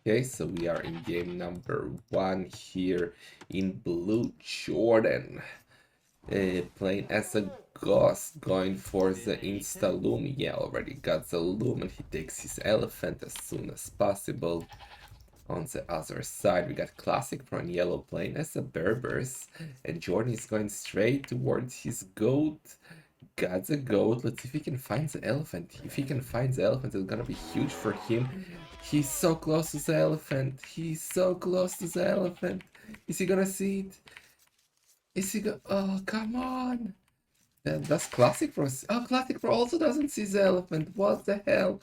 Okay, so we are in game number 1 here in blue. Jordan playing as a ghost, going for the insta loom. Yeah, already got the loom, and he takes his elephant as soon as possible. On the other side, we got Classicpro and yellow playing as a Berbers, and Jordan is going straight towards his goat. Got the goat. Let's see if he can find the elephant. If he can find the elephant, it's gonna be huge for him. He's so close to the elephant. He's so close to the elephant. Is he gonna see it? Is he go? Oh, come on! That's Classicpro. Oh, Classicpro also doesn't see the elephant. What the hell?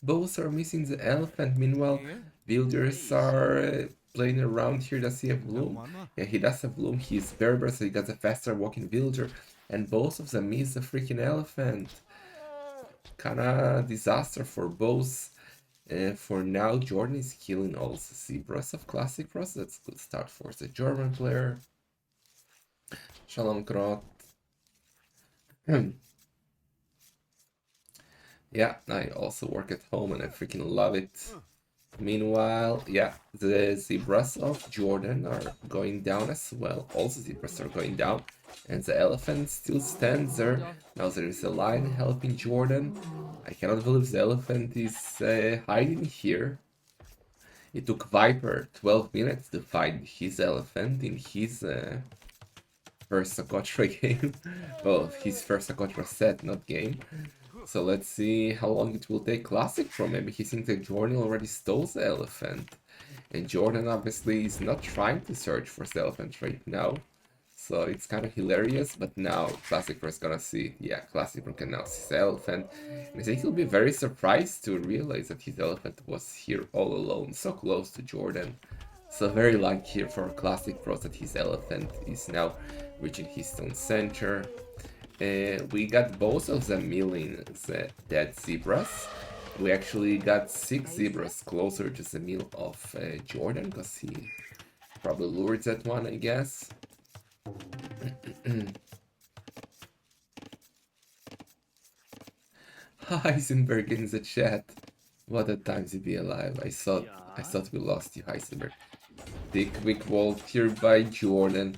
Both are missing the elephant. Meanwhile, villagers are playing around here. Does he have Bloom? Yeah, he does have Bloom. He's Berber, so he got a faster walking villager. And both of them miss the freaking elephant. Kinda disaster for both. For now, Jordan is killing all the zebras of Classicpro. That's a good start for the German player. Shalom Krot. Yeah, I also work at home and I freaking love it. Meanwhile, yeah, the zebras of Jordan are going down as well. All the zebras are going down, and the elephant still stands there. Now there is a lion helping Jordan. I cannot believe the elephant is hiding here. It took Viper 12 minutes to find his elephant in his first Socotra game. Well, his first Socotra set, not game. So let's see how long it will take Classicpro. Maybe he thinks that Jordan already stole the elephant. And Jordan obviously is not trying to search for the elephant right now. So it's kind of hilarious, but now Classicpro is gonna see, yeah, Classicpro can now see the elephant. And I think he'll be very surprised to realize that his elephant was here all alone, so close to Jordan. So very lucky here for Classicpro that his elephant is now reaching his stone center. We got both of them milling the dead zebras. We actually got 6 zebras closer to the mill of Jordan, because he probably lured that one, I guess. Heisenberg in the chat. What a time to be alive. I thought we lost you, Heisenberg. The quick wall here by Jordan,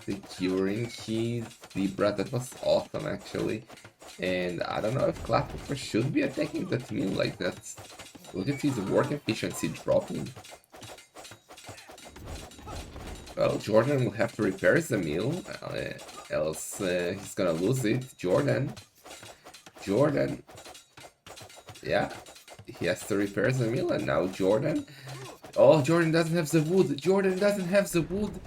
securing his zebra. That was awesome, actually. And I don't know if Classicpro should be attacking that mill like that. Look at his work efficiency dropping. Well, Jordan will have to repair the mill, else he's gonna lose it. Jordan. Yeah, he has to repair the mill, and now Jordan. Oh, Jordan doesn't have the wood. Jordan doesn't have the wood.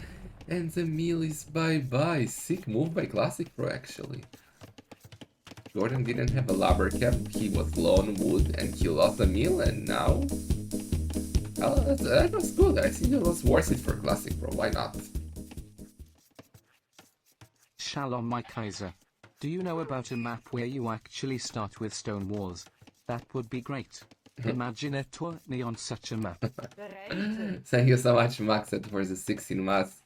And the mill is bye-bye. Sick move by Classicpro, actually. Jordan didn't have a lubber cap. He was low on wood, and he lost the mill, and now... Oh, that was good. I think it was worth it for Classicpro. Why not? Shalom, my Kaiser. Do you know about a map where you actually start with stone walls? That would be great. Imagine a tour me on such a map. Thank you so much, Maxet, for the 16 months.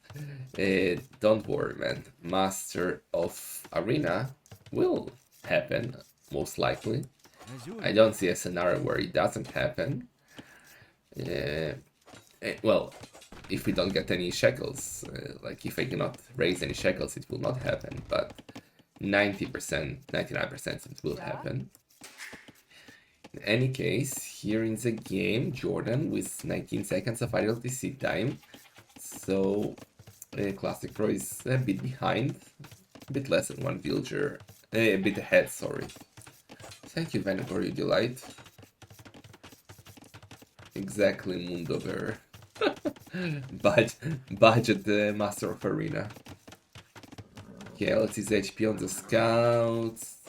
Don't worry, man. Master of Arena will happen, most likely. I don't see a scenario where it doesn't happen. Well, if we don't get any shekels, like if I cannot raise any shekels, it will not happen, but 90%, 99% it will happen. In any case, here in the game, Jordan with 19 seconds of idle TC time, so Classicpro is a bit behind, a bit less than one villager, a bit ahead, sorry. Thank you, Vanagor, you delight. Exactly, Mundo Bear. budget Master of Arena. Okay, let's see the HP on the scouts.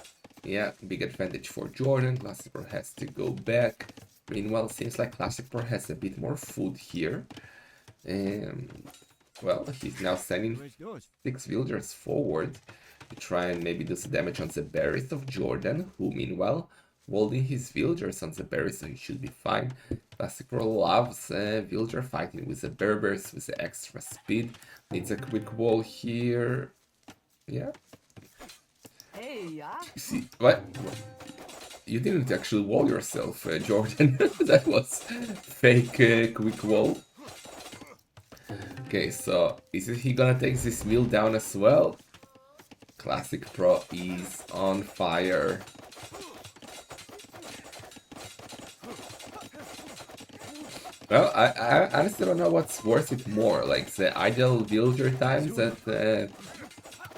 Yeah, big advantage for Jordan. Classicpro has to go back. Meanwhile, seems like Classicpro has a bit more food here. Well, he's now sending 6 villagers forward to try and maybe do some damage on the berries of Jordan, who meanwhile holding his villagers on the berries, so he should be fine. Classicpro loves villager fighting with the Berbers, with the extra speed. Needs a quick wall here. Yeah. See, what? you didn't actually wall yourself, Jordan. That was fake quick wall. Okay, so is he gonna take this mill down as well? Classicpro is on fire. Well, I honestly don't know what's worth it more, like the idle villager times that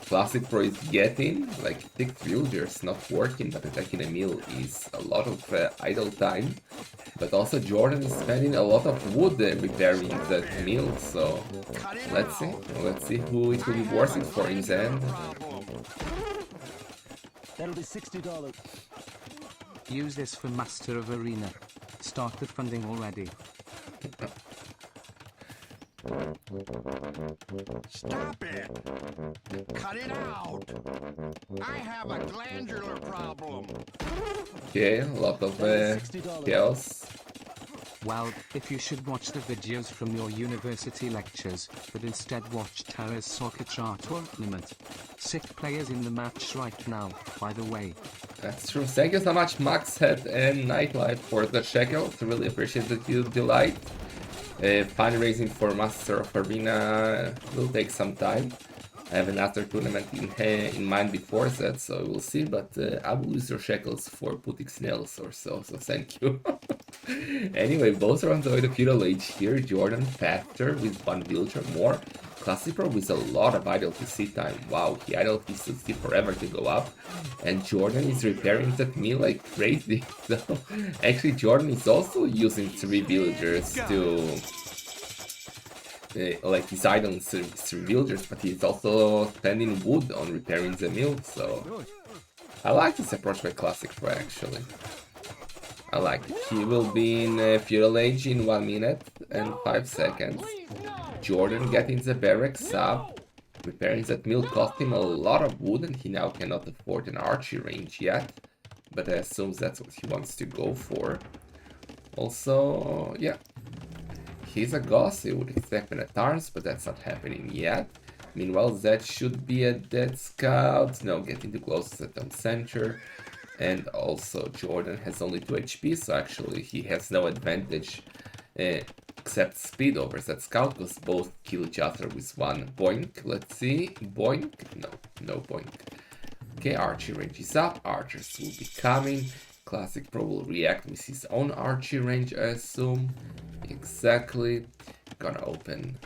Classicpro is getting, like thick villagers not working but attacking a mill is a lot of idle time. But also Jordan is spending a lot of wood repairing that mill, so let's see who it will be worth it for in the end. That'll be $60. Use this for Master of Arena. Start the funding already. Stop it! Cut it out! I have a glandular problem. Okay, a lot of chaos. Well, if you should watch the videos from your university lectures, but instead watch Tara's Socotra tournament. Sick players in the match right now, by the way. That's true. Thank you so much, Maxhead and Nightlife, for the checkout. Really appreciate that you delight. Fundraising for Master of Arena will take some time. I have another tournament in mind before that, so we'll see, but I will use your shekels for putting snails or so thank you. Anyway, both are on the way to Feudal Age here. Jordan faster with one villager more. Classicpro with a lot of idle PC time. Wow, he idle PC forever to go up. And Jordan is repairing that mill like crazy. So actually Jordan is also using 3 villagers to like he's idling 3 villagers, but he's also spending wood on repairing the mill, so I like this approach by Classicpro actually. I like it. He will be in Feudal Age in 1 minute and 5 seconds. Jordan getting the barracks up. Repairing that mill cost him a lot of wood and he now cannot afford an archery range yet. But I assume that's what he wants to go for. Also, yeah. He's a Goss, he would expect an Atars, but that's not happening yet. Meanwhile, that should be a dead scout. No, getting too close to the center. And also Jordan has only 2 HP, so actually he has no advantage except speed over that scout, because both kill each other with 1 boink. Let's see, boink, no boink. Okay, archery range is up, archers will be coming. Classicpro will react with his own archery range, I assume. Exactly. Gonna open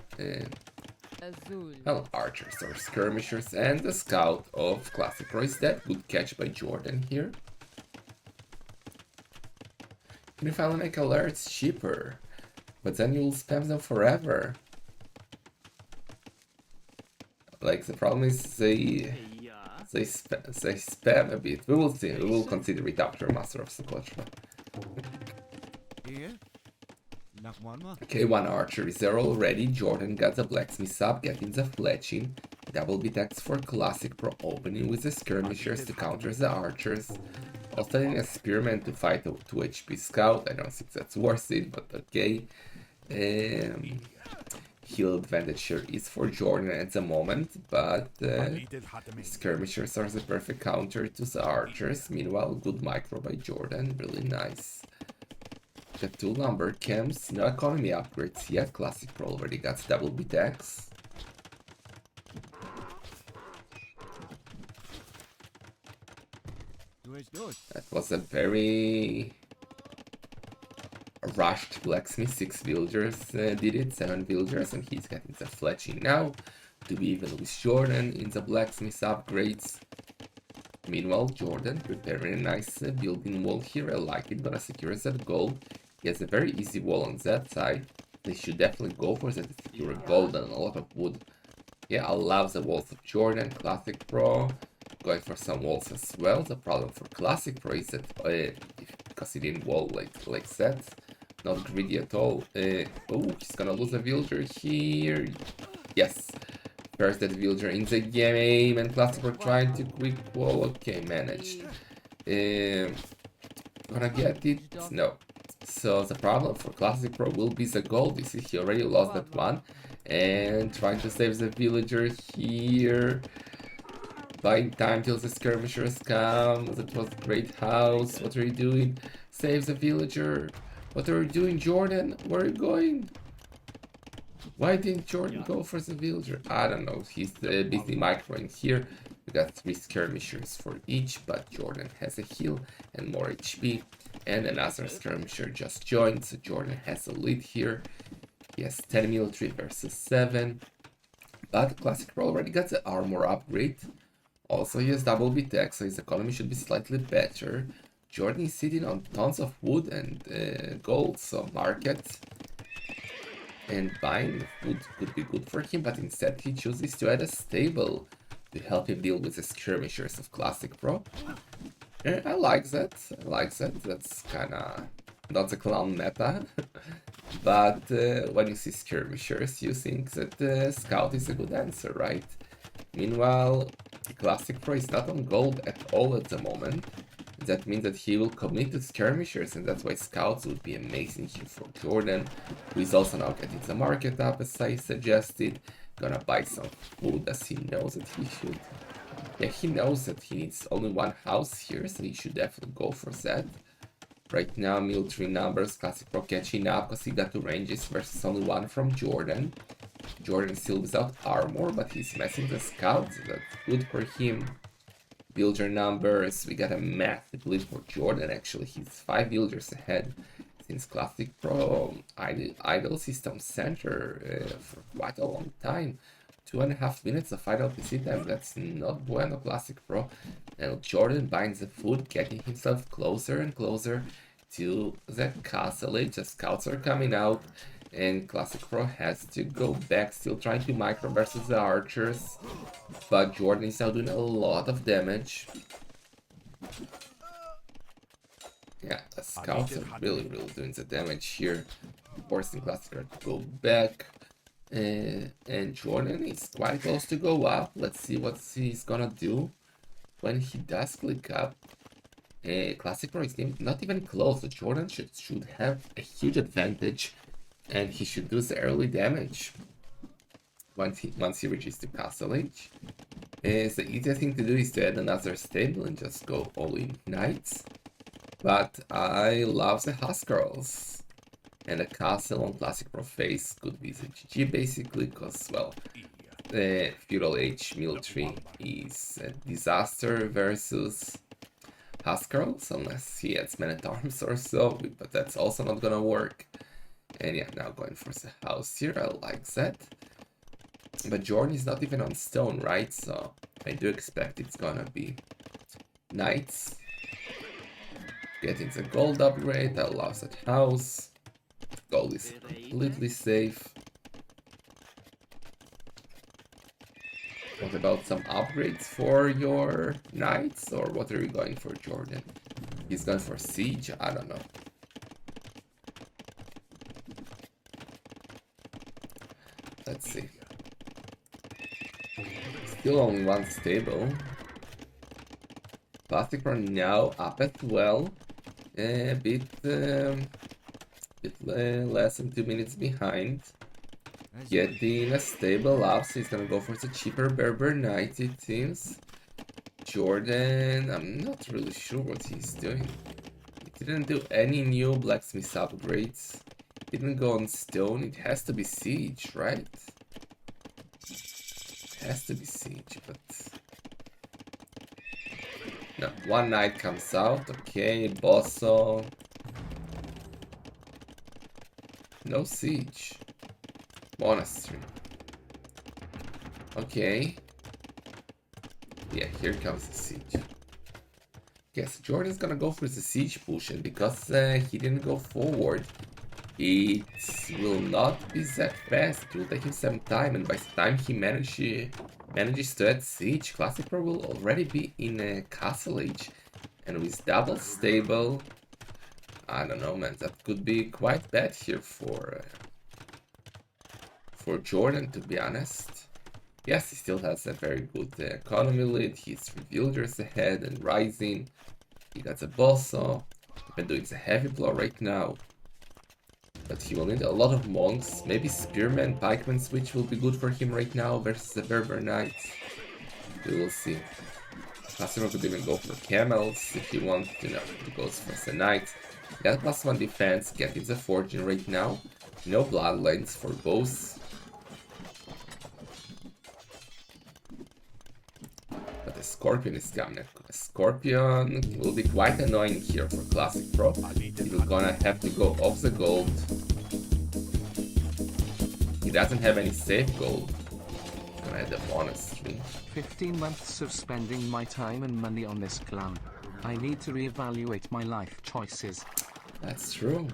well, archers or skirmishers, and the scout of Classicpro is dead. Good catch by Jordan here. Can you finally make alerts cheaper? But then you'll spam them forever. Like, the problem is they spam a bit. We will see. We will consider it after Master of Socotra. Okay, 1 archer is there already. Jordan got the blacksmith up, getting the fletching. Double bit X for Classicpro, opening with the skirmishers to counter the archers. Also an experiment to fight a 2 HP scout. I don't think that's worth it, but okay. Heal advantage here is for Jordan at the moment, but skirmishers are the perfect counter to the archers. Meanwhile, good micro by Jordan, really nice. The 2 number camps, no economy upgrades yet. Classicpro already got double bit X. That was a very rushed blacksmith. 6 villagers did it, 7 villagers, and he's getting the fletching now to be even with Jordan in the blacksmith upgrades. Meanwhile, Jordan preparing a nice building wall here. I like it, gonna secure that gold. He has a very easy wall on that side. They should definitely go for that to secure gold and a lot of wood. Yeah, I love the walls of Jordan. Classicpro going for some walls as well. The problem for Classicpro is that because he didn't wall like that, not greedy at all. Oh, he's gonna lose a villager here. Yes, first that villager in the game, and Classicpro trying to quick wall. Okay, managed. Gonna get it? No. So the problem for Classicpro will be the gold. You see, he already lost that one. And trying to save the villager here. buying time till the skirmishers come. That was a great house. What are you doing? Save the villager. What are you doing, Jordan? Where are you going? Why didn't Jordan go for the villager? I don't know. He's busy microing here. We got 3 skirmishers for each, but Jordan has a heal and more HP. And another skirmisher just joined, so Jordan has a lead here. He has 10 military versus 7. But Classicpro already got the armor upgrade. Also, he has double BTEC, so his economy should be slightly better. Jordan is sitting on tons of wood and gold, so market and buying wood could be good for him, but instead he chooses to add a stable to help him deal with the skirmishers of Classicpro. I like that. I like that. That's kinda not the clown meta. But when you see skirmishers, you think that scout is a good answer, right? Meanwhile, Classicpro is not on gold at all at the moment. That means that he will commit to skirmishers, and that's why scouts would be amazing here for Jordan, who is also now getting the market up as I suggested. Gonna buy some food as he knows that he should. Yeah, he knows that he needs only one house here, so he should definitely go for that. Right now, military numbers, Classicpro catching up because he got 2 ranges versus only 1 from Jordan. Jordan still without armor, but he's messing the scouts, so that's good for him. Villager numbers, we got a massive lead for Jordan, actually. He's 5 villagers ahead since Classicpro idle system center for quite a long time. 2.5 minutes of final PC time, that's not bueno, Classicpro. And Jordan binds the food, getting himself closer and closer to the castle age. The scouts are coming out, and Classicpro has to go back, still trying to micro versus the archers. But Jordan is now doing a lot of damage. Yeah, the scouts are really doing the damage here, forcing Classicpro to go back. And Jordan is quite close to go up. Let's see what he's gonna do when he does click up. Classicpro is not even close, so Jordan should have a huge advantage, and he should do the early damage once he reaches the castle age. The easiest thing to do is to add another stable and just go all in knights. But I love the Huskarls. And a castle on Classicpro face could be the GG basically, because, well, the feudal age military is a disaster versus Huskarls, unless he adds men-at-arms or so, but that's also not gonna work. And yeah, now going for the house here, I like that. But Jordan is not even on stone, right? So I do expect it's gonna be knights. Getting the gold upgrade, I love that house. Gold is completely safe. What about some upgrades for your knights, or what are you going for, Jordan? He's going for siege? I don't know. Let's see. Still only 1 stable. Classicpro now up as well. A bit less than 2 minutes behind. Getting a stable up, so he's gonna go for the cheaper Berber Knight, it seems. Jordan, I'm not really sure what he's doing. He didn't do any new blacksmith upgrades. Didn't go on stone. It has to be siege, right? It has to be siege, but no. 1 knight comes out. Okay, Bosso. No siege. Monastery. Okay. Yeah, here comes the siege. Yes, Jordan's gonna go for the siege push, and because he didn't go forward, it will not be that fast. It will take him some time, and by the time he manages to add siege, Classicpro will already be in a castle age. And with double stable, I don't know, man, that could be quite bad here for Jordan, to be honest. Yes, he still has a very good economy lead. He's 3 villagers ahead and rising. He got the Bosso. Even doing the heavy blow right now. But he will need a lot of monks. Maybe Spearman, Pikeman switch will be good for him right now versus the Berber Knights. We will see. Classicpro could even go for camels if he wants, you know, he goes for the knight. Got +1 defense, getting the fortune right now. No bloodlines for both. But the Scorpion is coming. Scorpion will be quite annoying here for Classicpro. He's gonna have to go off the gold. He doesn't have any safe gold. Gonna add the monastery. 15 months of spending my time and money on this clown. I need to reevaluate my life choices. That's true.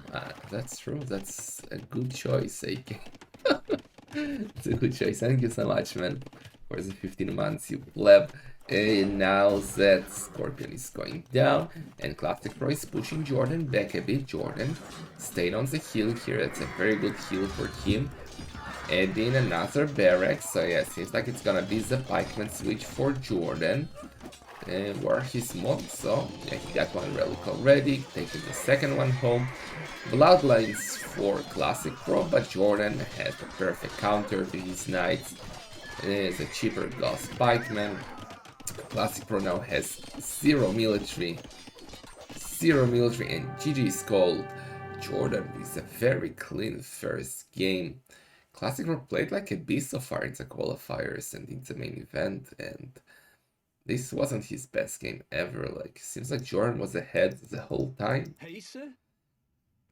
That's true. That's a good choice, AK. It's a good choice. Thank you so much, man, for the 15 months you pleb. And now that Scorpion is going down, and Classicpro is pushing Jordan back a bit. Jordan stayed on the hill here. That's a very good hill for him. Adding another barracks. So yeah, seems like it's gonna be the pikeman switch for Jordan. Where his monks, so yeah, he got one relic already, taking the second one home. Bloodlines for Classicpro, but Jordan has the perfect counter to his knights. It is a cheaper Ghost Pikeman. Classicpro now has zero military, and GG is called. Jordan with a very clean first game. Classicpro played like a beast so far in the qualifiers and in the main event, and this wasn't his best game ever. Like, seems like Jordan was ahead the whole time.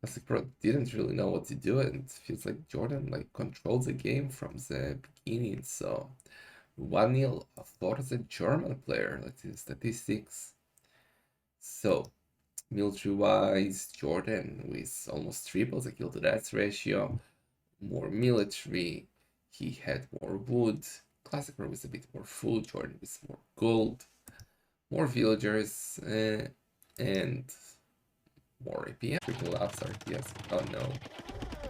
Classicpro didn't really know what to do, and it feels like Jordan like controlled the game from the beginning. So 1-0 for the German player. Let's see the statistics. So military-wise, Jordan with almost triple the kill to death ratio, more military. He had more wood. Classicpro with a bit more food, Jordan with more gold, more villagers, and more APM. Triple ups RTS. Oh no,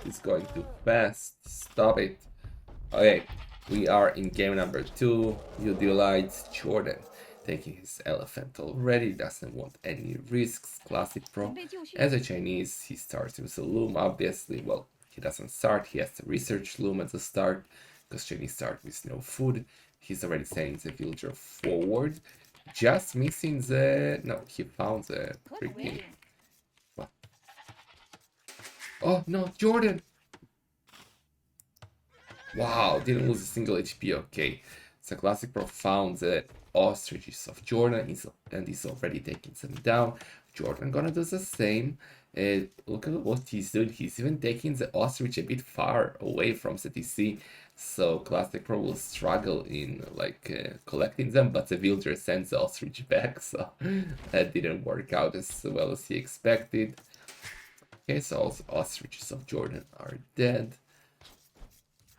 it's going too fast. Stop it. Okay, we are in game number 2. Udilites Jordan taking his elephant already. Doesn't want any risks. Classicpro. As a Chinese, he starts with a loom, obviously. Well, he doesn't start. He has to research loom at the start, because Chinese start with no food. He's already sending the villager forward. Just missing the... No, he found the freaking... What? Oh, no, Jordan! Wow, didn't lose a single HP, okay. So Classicpro found the ostriches of Jordan and is already taking them down. Jordan gonna do the same. Look at what he's doing. He's even taking the ostrich a bit far away from the TC. So Classicpro will struggle in like collecting them, but the villager sends the ostrich back, so that didn't work out as well as he expected. Okay, so all the ostriches of Jordan are dead.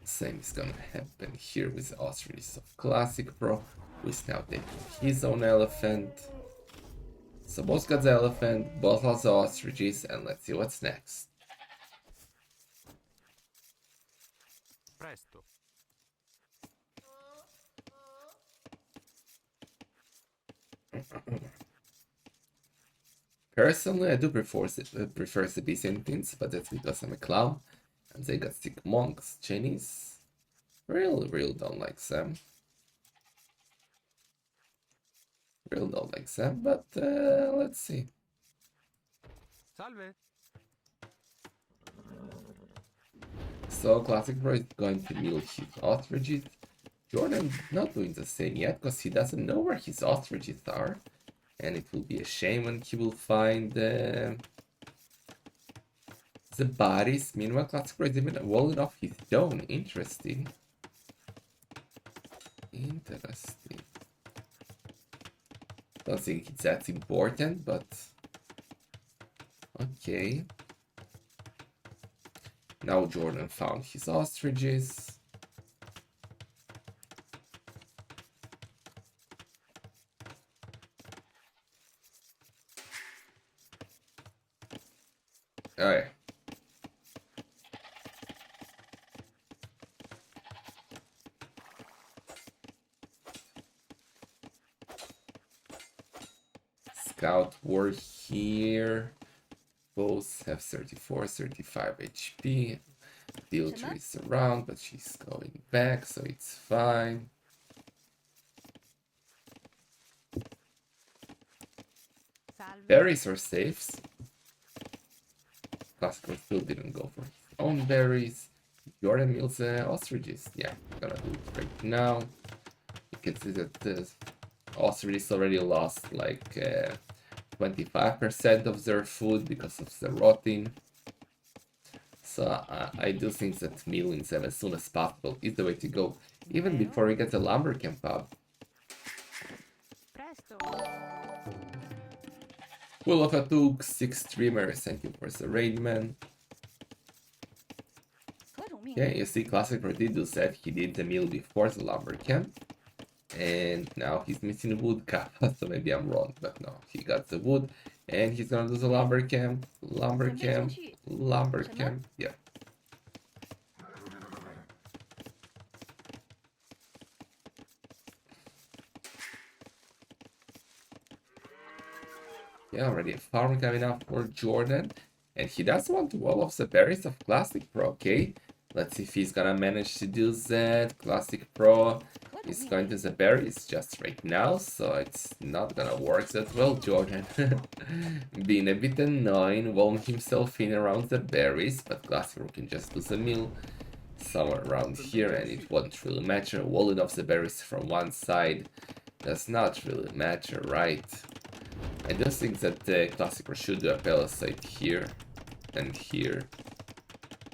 Same is gonna happen here with the ostriches of Classicpro, who is now taking his own elephant. So both got the elephant, both lost the ostriches, and let's see what's next. Presto. Personally, I do prefer the Byzantines, but that's because I'm a clown, and they got sick monks. Chinese really don't like them. Really don't like them, but let's see. Salve. So Classicpro is going to mill his ostriches. Jordan not doing the same yet, because he doesn't know where his ostriches are. And it will be a shame when he will find the bodies. Meanwhile, Classicpro is even walling off his stone. Interesting. Interesting. Don't think it's that important, but okay. Now Jordan found his ostriches. Alright. Scout war here. Both have 34, 35 HP. Villager is around, but she's going back, so it's fine. berries or safes. Classicpro still didn't go for his own berries. Jordan mills ostriches. Yeah, gonna do it right now. You can see that the ostriches already lost like 25% of their food because of the rotting. So I do think that milling them as soon as possible is the way to go, even before we get the lumber camp up. Full of a took, 6 streamers, thank you for the raid, man. Yeah, you see, Classicpro did do that. He did the mill before the lumber camp. And now he's missing wood kappa, so maybe I'm wrong, but no, he got the wood. And he's gonna do the lumber camp, lumber camp, lumber camp, yeah. Yeah, already a farm coming up for Jordan. And he does want all of the berries of Classicpro, okay? Let's see if he's gonna manage to do that. Classicpro is going to the berries just right now, so it's not gonna work that well, Jordan. Being a bit annoying, walling himself in around the berries, but Classicpro can just do the mill somewhere around here and it won't really matter. Walling off the berries from one side does not really matter, right? I do think that the Classicpro should do a palisade here and here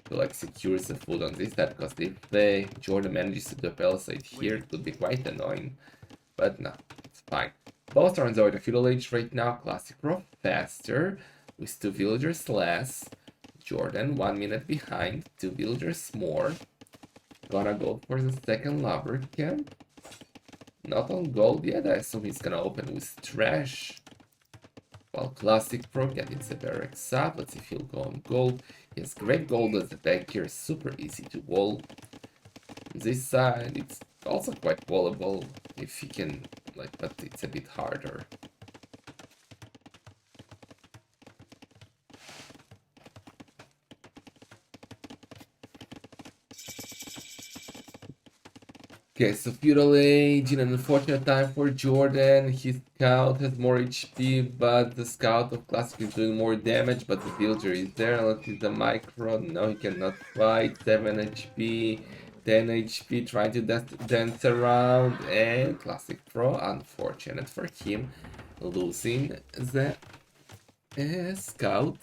to like secure the food on this side, because if Jordan manages to do a palisade here, it could be quite annoying. But no, it's fine. Both are enjoying the feudal age right now. Classicpro faster with 2 villagers less. Jordan 1 minute behind, 2 villagers more. Gonna go for the second lumber camp. Not on gold yet, I assume he's gonna open with trash. While Classicpro getting the barracks up, let's see if he'll go on gold. He has great gold at the back here, super easy to wall. This side, it's also quite wallable if he can, like, but it's a bit harder. Okay, so feudal age, in an unfortunate time for Jordan. His scout has more HP, but the scout of Classic is doing more damage, but the villager is there. Unless he's a micro, no, he cannot fight. 7 HP, 10 HP, trying to dance around, and Classicpro, unfortunate for him, losing the scout.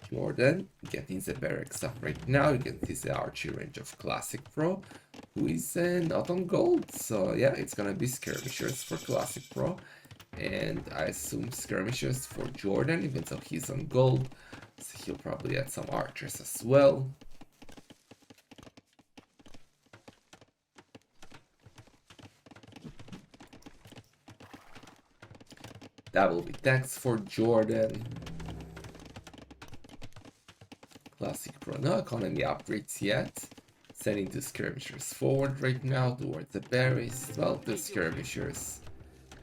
Jordan getting the barracks up right now. You can see the archery range of Classicpro, who is not on gold. So yeah, it's gonna be skirmishers for Classicpro, and I assume skirmishers for Jordan, even though he's on gold. So he'll probably add some archers as well. That will be tax for Jordan. Classicpro, no economy upgrades yet. Sending the skirmishers forward right now towards the berries. Well, the skirmishers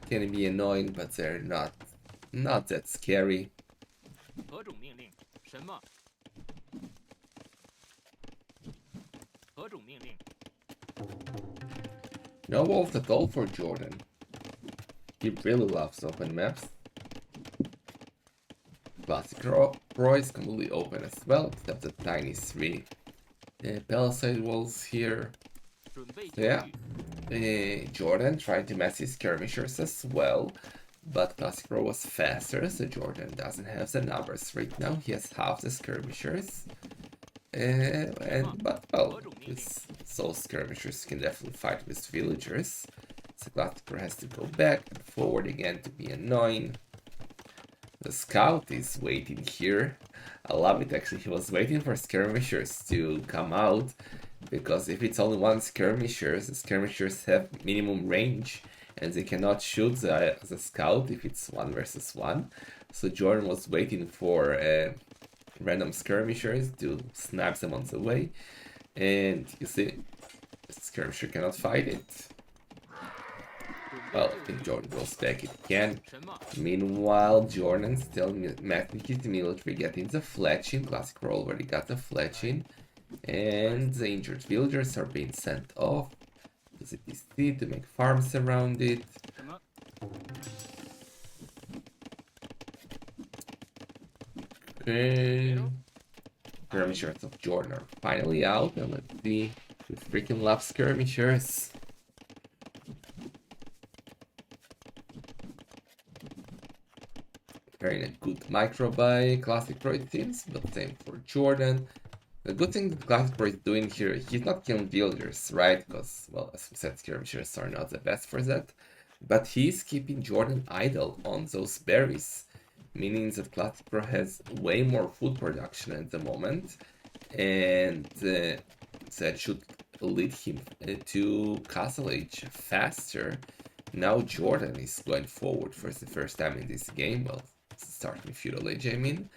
can be annoying, but they're not that scary. No wolves at all for Jordan. He really loves open maps. Classicpro is completely open as well, except the tiny 3 palisade walls here. So yeah, Jordan tried to mess his skirmishers as well, but Classicpro was faster, so Jordan doesn't have the numbers right now. He has half the skirmishers, but well, so skirmishers can definitely fight with villagers. So Classicpro has to go back and forward again to be annoying. The scout is waiting here. I love it actually. He was waiting for skirmishers to come out, because if it's only one skirmishers, the skirmishers have minimum range and they cannot shoot the scout if it's 1 versus 1. So Jordan was waiting for random skirmishers to snipe them on the way, and you see, the skirmisher cannot fight it. Well, if Jordan goes back, it can. Meanwhile, Jordan still maxing his military, getting the fletching. Classicpro already got the fletching. And the injured villagers are being sent off to the PC to make farms around it. skirmishers of Jordan are finally out, and let's see. We freaking love skirmishers. Very a good micro by Classicpro it seems, but same for Jordan. The good thing that Classicpro is doing here, he's not killing villagers, right? Because, well, as we said, skirmishers are not the best for that. But he's keeping Jordan idle on those berries, meaning that Classicpro has way more food production at the moment, and that should lead him to Castle Age faster. Now Jordan is going forward for the first time in this game, well, starting Feudal Age, I mean.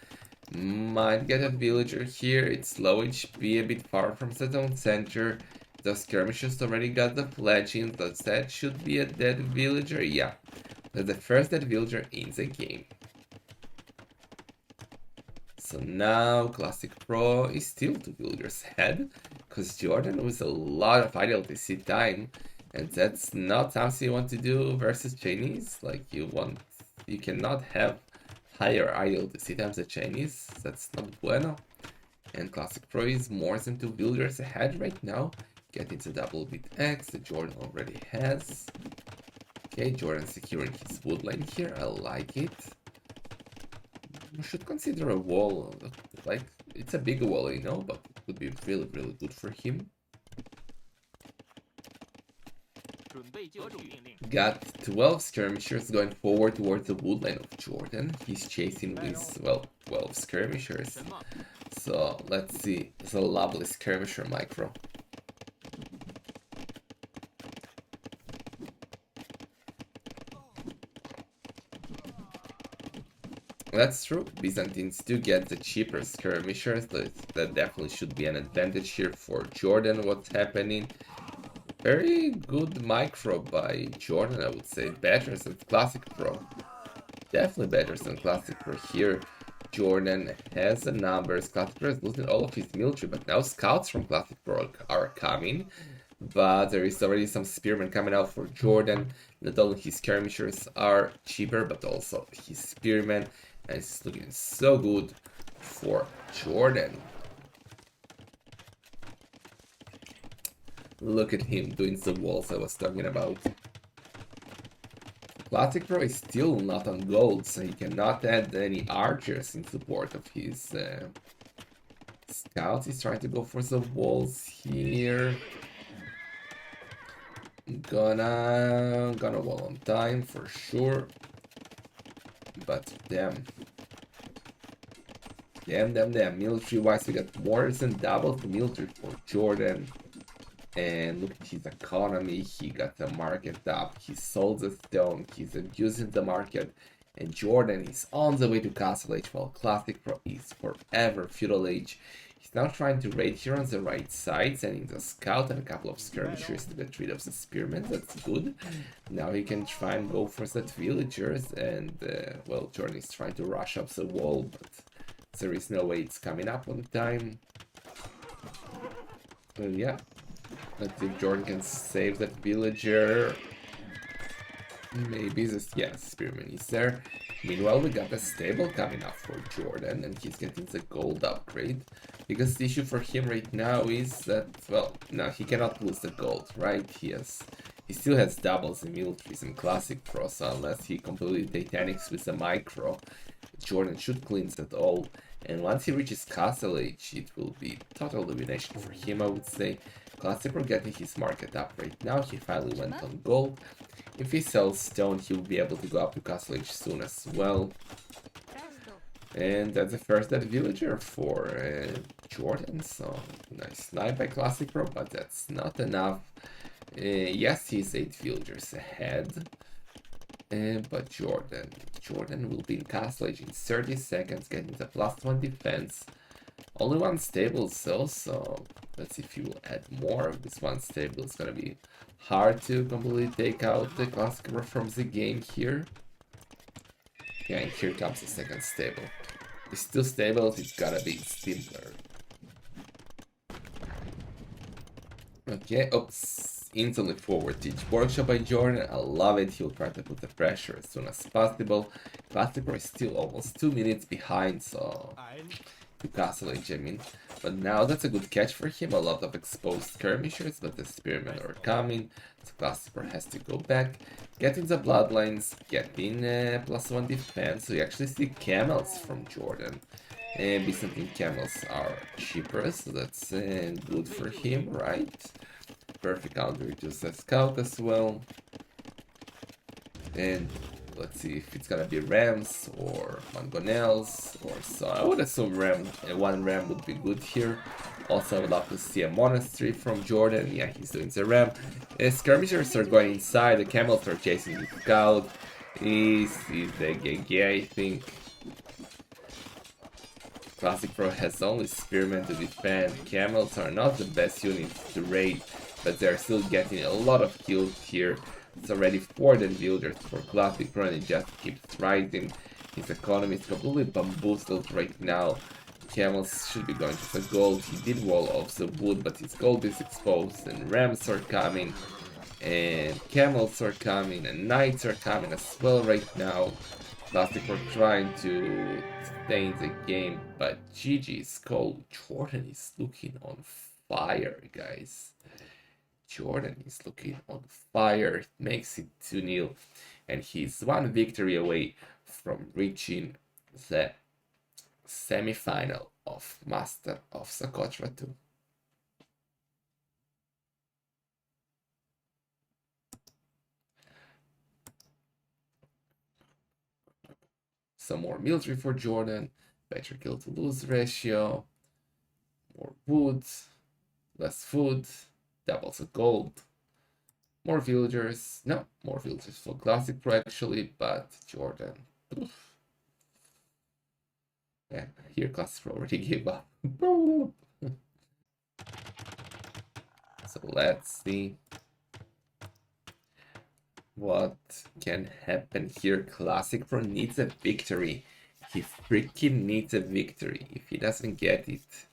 Might get a villager here, it's low HP, a bit far from the town center. The skirmishers already got the fledgling, but that should be a dead villager, yeah. That's the first dead villager in the game. So now Classicpro is still 2 villagers ahead, because Jordan with a lot of idle TC time, and that's not something you want to do versus Chinese. Like you cannot have higher idle TC times than Chinese. That's not bueno. And Classicpro is more than 2 villagers ahead right now, getting the double bit X that Jordan already has. Okay, Jordan securing his wood line here. I like it. We should consider a wall. Like, it's a big wall, you know, but it would be really, really good for him. Got 12 skirmishers going forward towards the woodline of Jordan. He's chasing with, well, 12 skirmishers. So, let's see. It's a lovely skirmisher micro. That's true. Byzantines do get the cheaper skirmishers. That definitely should be an advantage here for Jordan. What's happening? Very good micro by Jordan, I would say. Better than Classicpro. Definitely better than Classicpro here. Jordan has the numbers. Classicpro is losing all of his military, but now scouts from Classicpro are coming. But there is already some spearmen coming out for Jordan. Not only his skirmishers are cheaper, but also his spearmen. And it's looking so good for Jordan. Look at him doing the walls I was talking about. Classicpro is still not on gold, so he cannot add any archers in support of his scouts. He's trying to go for the walls here. Gonna wall on time for sure. But damn. Damn. Military-wise, we got more than double the military for Jordan. And look at his economy. He got the market up. He sold the stone. He's abusing the market. And Jordan is on the way to Castle Age, while Classicpro is forever Feudal Age. He's now trying to raid here on the right side, sending the scout and a couple of skirmishers to get rid of the spearmen. That's good. Now he can try and go for that villagers, and well, Jordan is trying to rush up the wall, but there is no way it's coming up on time. Yeah, let's see if Jordan can save that villager. Maybe this, yeah, spearman is there. Meanwhile, we got a stable coming up for Jordan, and he's getting the gold upgrade. Because the issue for him right now is that, well, no, he cannot lose the gold, right? He still has doubles in militaries and Classicpro, so unless he completely Titanics with the micro, Jordan should cleanse that all. And once he reaches Castle Age, it will be total domination for him, I would say. Classicpro getting his market up right now. He finally went on gold. If he sells stone, he will be able to go up to Castle Age soon as well. And that's the first dead villager for Jordan. So nice snipe by Classicpro, but that's not enough. Yes, he's 8 villagers ahead. But Jordan will be in Castle Age in 30 seconds, getting the +1 defense. Only 1 stable though, so let's see if he will add more. This 1 stable is gonna be hard to completely take out the Classicpro from the game here. Yeah, and here comes the second stable. It's 2 stables, it's gotta be simpler. Okay, oops. Instantly forward teach workshop by Jordan. I love it. He'll try to put the pressure as soon as possible. Classicpro is still almost 2 minutes behind, so to castle age, I mean. But now that's a good catch for him. A lot of exposed skirmishers, but the spearmen are coming. So Classicpro has to go back, get in the bloodlines, get in +1 defense. So you actually see camels from Jordan. And Byzantine camels are cheaper, so that's good for him, right? Perfect counter to the scout as well. And let's see if it's gonna be rams or mangonels or so. I would assume one ram would be good here. Also, I would love to see a monastery from Jordan. Yeah, he's doing the ram. Skirmishers are going inside. The camels are chasing the scout. This is the GG, I think. Classicpro has only spearmen to defend. Camels are not the best units to raid, but they're still getting a lot of kills here. It's already 4 than villagers for Classicpro, and it just keeps rising. His economy is completely bamboozled right now. Camels should be going to the gold. He did wall off the wood, but his gold is exposed, and rams are coming, and camels are coming, and knights are coming as well right now. Classicpro trying to stay in the game, but GG's called. Jordan is looking on fire, guys. Jordan is looking on fire. It makes it 2-0, and he's 1 victory away from reaching the semi-final of Master of Socotra 2. Some more military for Jordan, better kill to lose ratio, more wood, less food, doubles the gold, more villagers. No, more villagers for Classicpro actually, but Jordan. Oof. Yeah, here Classicpro already gave up. So let's see what can happen here. Classicpro needs a victory. He freaking needs a victory. If he doesn't get it,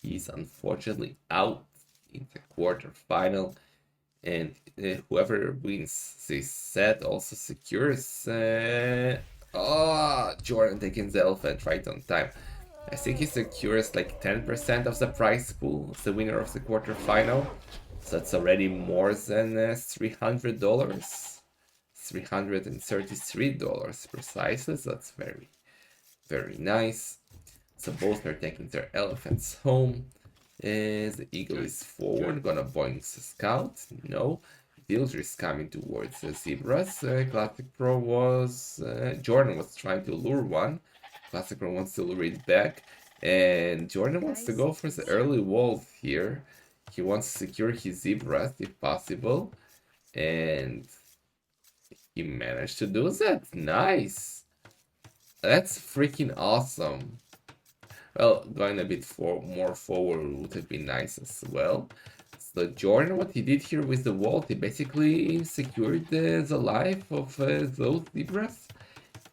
he's unfortunately out in the quarterfinal. And whoever wins this set also secures. Jordan taking the elephant right on time. I think he secures like 10% of the prize pool as the winner of the quarterfinal. So that's already more than $300. $333 precisely. So that's very, very nice. So both are taking their elephants home. The eagle is forward, gonna boink the scout. No. Villager is coming towards the zebras. Classicpro was... Jordan was trying to lure one. Classicpro wants to lure it back. And Jordan wants to go for the early wall here. He wants to secure his zebras if possible. And he managed to do that. Nice. That's freaking awesome. Well, going a bit more forward would have been nice as well. So Jordan, what he did here with the wall, he basically secured the life of those zebras.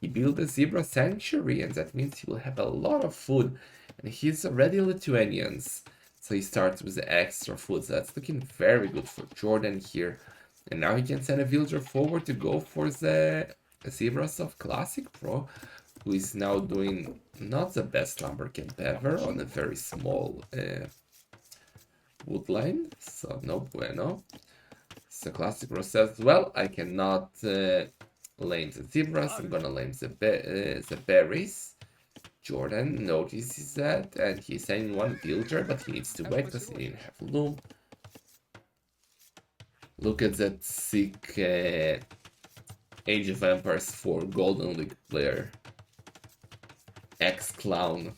He built a zebra sanctuary, and that means he will have a lot of food. And he's already Lithuanians, so he starts with the extra food. So that's looking very good for Jordan here. And now he can send a villager forward to go for the zebras of Classicpro, who is now doing not the best lumber camp ever on a very small woodline, so no bueno. So Classicpro says, well, I cannot lame the zebras, I'm gonna lame the berries. Jordan notices that, and he's sending 1 villager, but he needs to wait because he didn't have loom. Look at that sick Age of Empires 4 Golden League player. Ex-clown.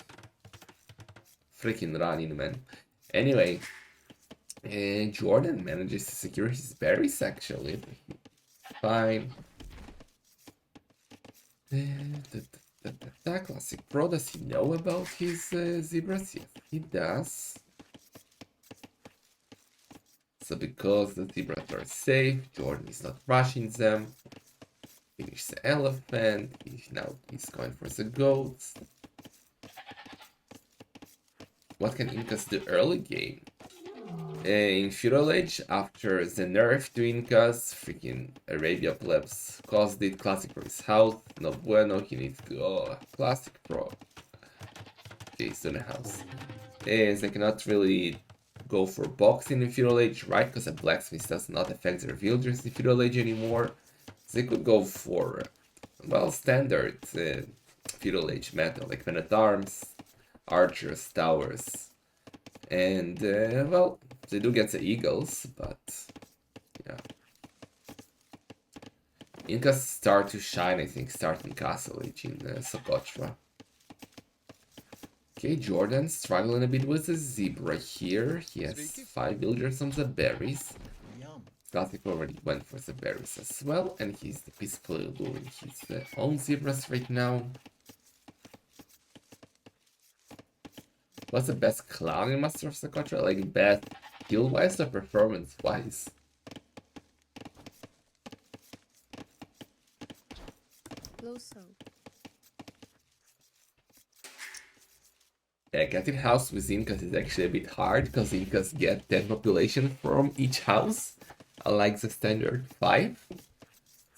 Freaking running, man. Anyway, Jordan manages to secure his berries, actually. Fine. Classicpro, does he know about his zebras? Yes, he does. So because the zebras are safe, Jordan is not rushing them. Finish the elephant. Now he's going for the goats. What can Incas do early game? In Feudal Age, after the nerf to Incas, freaking Arabia plebs caused it. Classicpro is house. No bueno, he needs to go. Classicpro. Okay, he's in the house. Is they cannot really go for boxing in Feudal Age, right? Because a blacksmith does not affect their villagers in Feudal Age anymore. So they could go for, well, standard Feudal Age meta, like men at arms, archers, towers. And, well, they do get the eagles, but, yeah. Incas start to shine, I think, starting Castle Age in Socotra. Okay, Jordan struggling a bit with the zebra here. He has 5 villagers on the berries. Classic already went for the berries as well, and he's peacefully doing his own zebras right now. What's the best clown in Master of Socotra? Like, best skill-wise or performance-wise? Yeah, getting house with Incas is actually a bit hard because Incas get 10 population from each house, unlike the standard 5.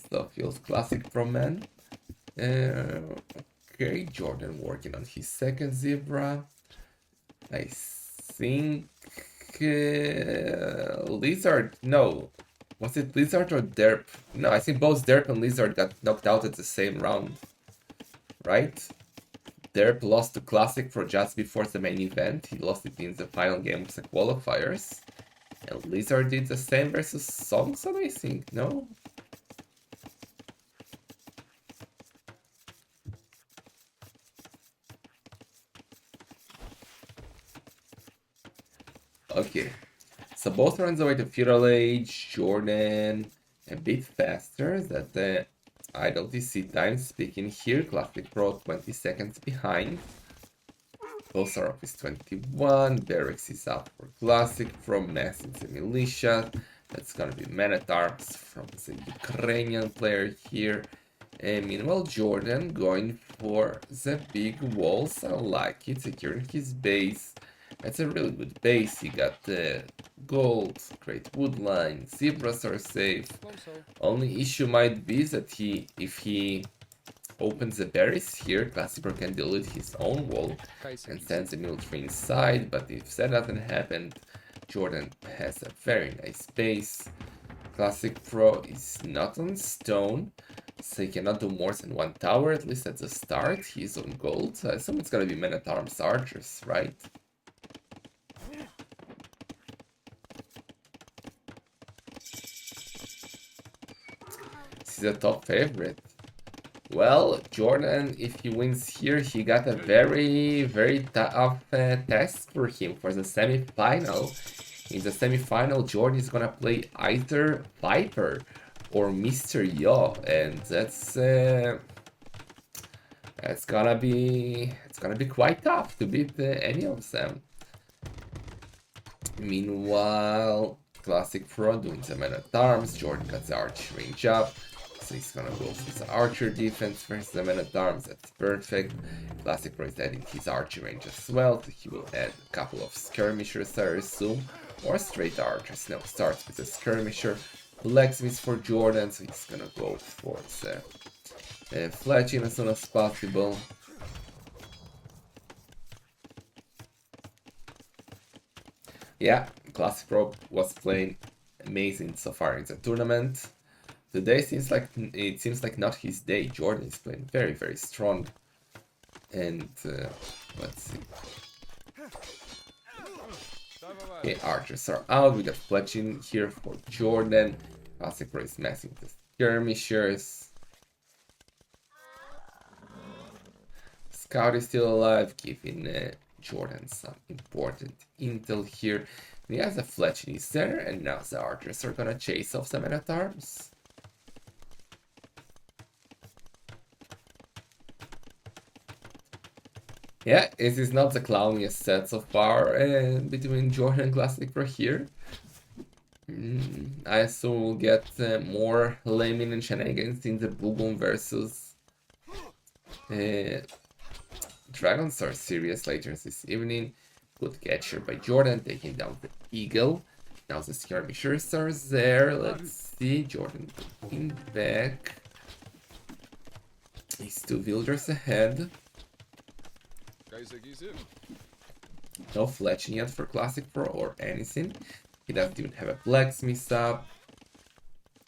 So feels classic from man. Okay, Jordan working on his second zebra. I think Lizard. No, was it Lizard or Derp? No, I think both Derp and Lizard got knocked out at the same round, right? Derp lost to Classicpro just before the main event. He lost it in the final game of the qualifiers. And Lizard did the same versus Songson, I think, no? Okay. So both runs away to Feudal Age, Jordan, a bit faster. That the idle DC time speaking here. Classicpro 20 seconds behind. Bosarov is 21, Barracks is up for Classicpro, Mass in the Militia. That's gonna be Man-at-Arms from the Ukrainian player here. And meanwhile, Jordan going for the big walls. I like it, securing his base. That's a really good base. He got the gold, great wood line, zebras are safe. Only issue might be that if he opens the berries here, Classicpro can delete his own wall and sends the military inside, but if that doesn't happen, Jordan has a very nice base. Classicpro is not on stone, so he cannot do more than one tower, at least at the start. He's on gold, so I assume it's gonna be Men-at-Arms archers, right? This is a top favorite. Well, Jordan, if he wins here, he got a very, very tough test for him for the semi-final. In the semi-final, Jordan is gonna play either Viper or Mr. Yo, and that's gonna be quite tough to beat any of them. Meanwhile, Classicpro doing the Man-at-Arms. Jordan got the archer range up. So he's gonna go for the archer defense versus the Man-at-Arms. That's perfect. Classicpro is adding his archer range as well. So he will add a couple of skirmishers, I assume. Or straight archers. No, starts with a skirmisher. Blacksmith for Jordan. So he's gonna go for the fletching as soon as possible. Yeah, Classicpro was playing amazing so far in the tournament. Today it seems like not his day. Jordan is playing very, very strong. And let's see. Okay, archers are out. We got fletching here for Jordan. Classicpro is messing with skirmishers. Scout is still alive, giving Jordan some important intel here. And he has a fletching is there, and now the archers are gonna chase off the Men-at-Arms. Yeah, it is not the clowniest set so far between Jordan and Classicpro here. I assume we'll get more lemming and shenanigans in the Bugon versus Dragon Star series later this evening. Good catch here by Jordan, taking down the Eagle. Now the skirmishers are there. Let's see. Jordan looking back. He's 2 villagers ahead. No fletching yet for Classicpro or anything. He doesn't even have a blacksmith up.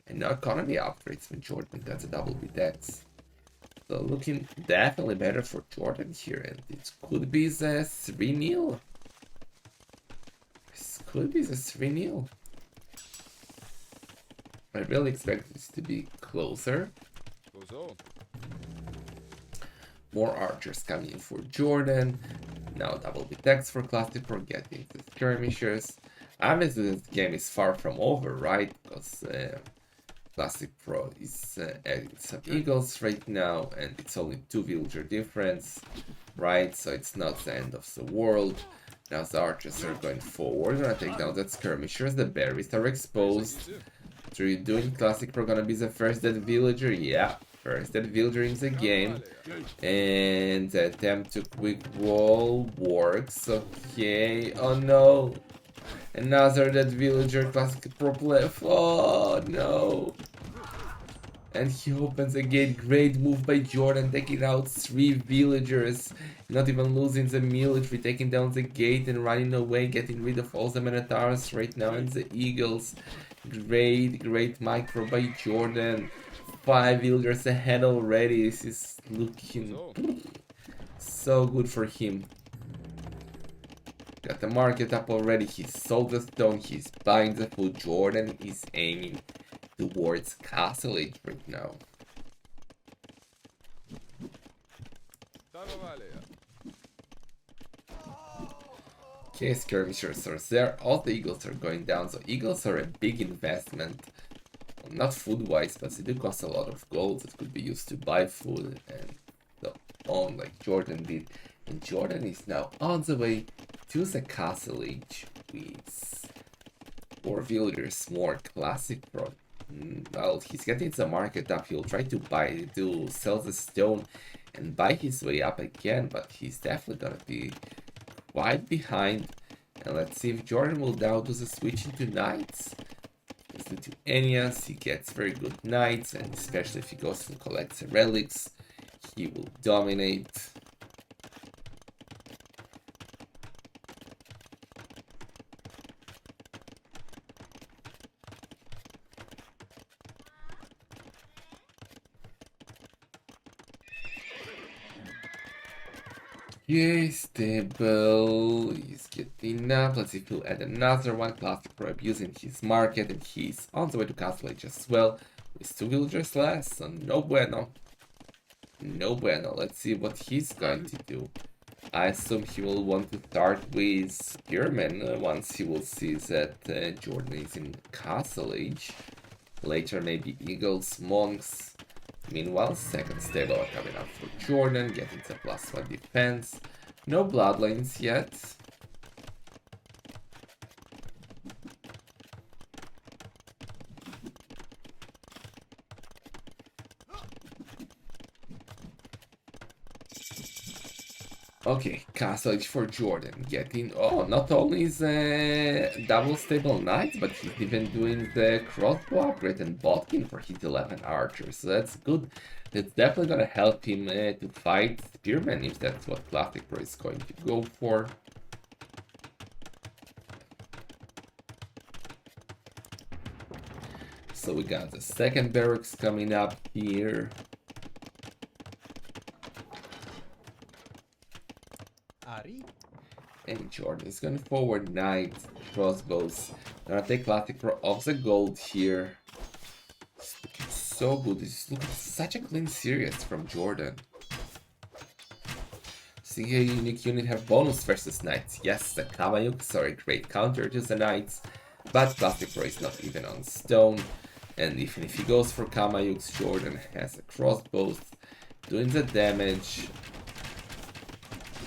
And no economy upgrades when Jordan got a double B-Dex. So looking definitely better for Jordan here. And it could be the 3-0. This could be the 3-0. I really expect this to be closer. More archers coming in for Jordan. Now double B-Dex for Classicpro, getting the skirmishers. Obviously this game is far from over, right? Because Classicpro is adding some eagles right now, and it's only 2 villager difference, right? So it's not the end of the world. Now the archers are going forward, gonna take down that skirmishers. The berries are exposed. What are you doing? Classicpro gonna be the first dead villager? Yeah, first dead villager in the game. And the attempt to quick wall works. Okay, oh no. Another dead villager, Classicpro play. Oh no. And he opens a gate. Great move by Jordan, taking out 3 villagers. Not even losing the military, taking down the gate and running away, getting rid of all the Minotaurs right now and the Eagles. Great micro by Jordan. 5 villagers ahead already. This is looking so good for him. Got the market up already. He sold the stone. He's buying the food. Jordan is aiming towards Castle Age right now. Okay, skirmishers are there. All the eagles are going down. So eagles are a big investment. Well, not food-wise, but they do cost a lot of gold that could be used to buy food and so on, like Jordan did. And Jordan is now on the way to the Castle Age with 4 villagers more. Classicpro. Well, he's getting the market up. He'll try to sell the stone and buy his way up again, but he's definitely gonna be quite behind. And let's see if Jordan will now do the switch into knights. Into Enias, he gets very good knights, and especially if he goes and collects the relics, he will dominate. Okay, stable. He's getting up. Let's see if he'll add another one. Classicpro abusing his market, and he's on the way to Castle Age as well. With 2 villagers less, so no bueno. No bueno. Let's see what he's going to do. I assume he will want to start with Spearmen once he will see that Jordan is in Castle Age. Later, maybe Eagles, Monks. Meanwhile, second stable are coming up for Jordan, getting the +1 defense. No bloodlines yet. Okay, Castle Age for Jordan, getting, not only is double stable knights, but he's even doing the crossbow upgrade and bodkin for his 11 archers, so that's good. That's definitely gonna help him to fight spearmen, if that's what Classicpro is going to go for. So we got the second barracks coming up here. And Jordan is going forward, knights, crossbows. Gonna take Classicpro off the gold here. It's looking so good. It's looking such a clean series from Jordan. See a unique unit have bonus versus knights. Yes, the Kamayuks are a great counter to the knights, but Classicpro is not even on stone. And even if he goes for Kamayuks, Jordan has a crossbow doing the damage.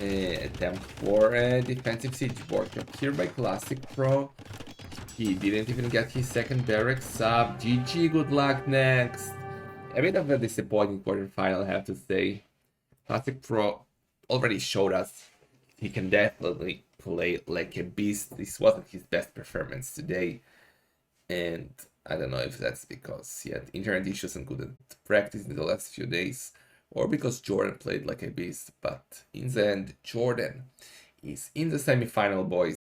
Attempt for a defensive siege board up here by Classicpro. He didn't even get his second barracks up. GG, good luck next. A bit of a disappointing quarterfinal, I have to say. Classicpro already showed us he can definitely play like a beast. This wasn't his best performance today. And I don't know if that's because he had internet issues and couldn't practice in the last few days, or because Jordan played like a beast. But in the end, Jordan is in the semi-final, boys.